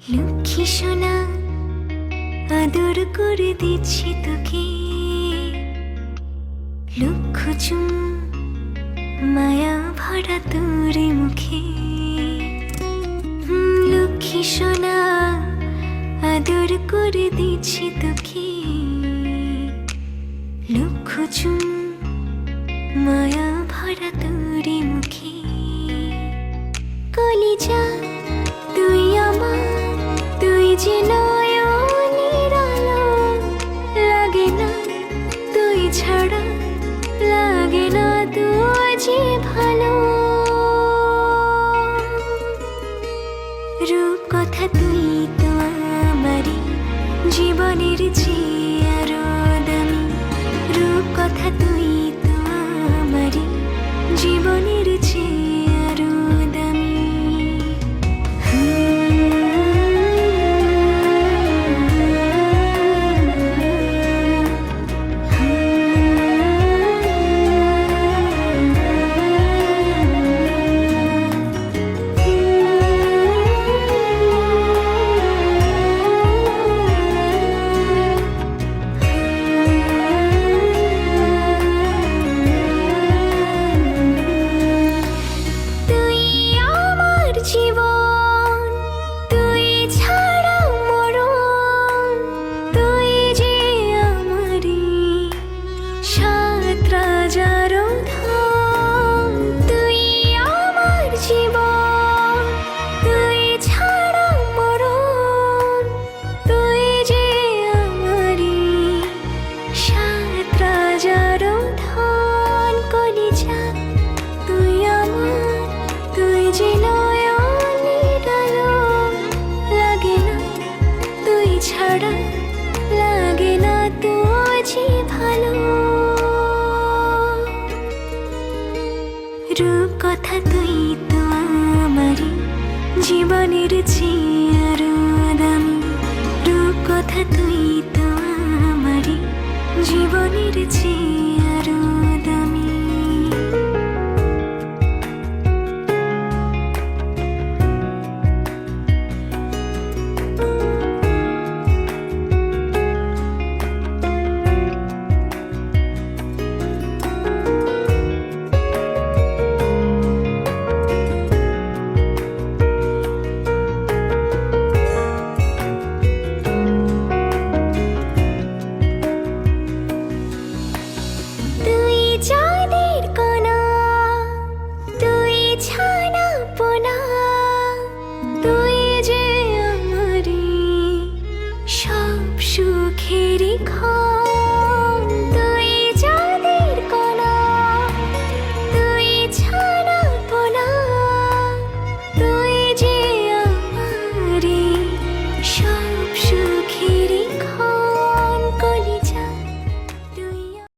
লক্ষ্মী সোনা আদর করে দিচ্ছি তোকে, লক্ষ চুম মায়া ভরা তোর মুখে। লক্ষ্মী সোনা আদর করে দিচ্ছি তোকে, লক্ষ চুম মায়া ভরা তোর মুখে। কলিজা তুই আমার, তুই যে নয়নের আলো, লাগে না তুই ছাড়া, লাগে না তুই যে ভালো। রূপ কথা তুই তো আমারই জীবনের চেয়ে আরো দামি, রূপ কথা তুই তো আমারই জীবনের চেয়ে আরো দামি। জীবন তুই ছাড়া মরণ, তুই যে আমারি সাত রাজার ধন। তুই আমার জীবন তুই ছাড়া মরণ, তুই যে আমারি সাত রাজার ধন। কলিজা তুই আমার, তুই যে ছাড়া, লাগে না তুই যে ভালো। রূপ কথা তুই তো আমারই জীবনের চেয়ে আরো দামি, রূপ কথা তুই তো আমারই জীবনের চেয়ে আরো দামি। চাঁদের কণা তুই ছানা পোনা, তুই যে আমারি সব সুখেরই ক্ষণ। তুই চাঁদের কণা তুই ছানা পোনা, তুই যে আমারি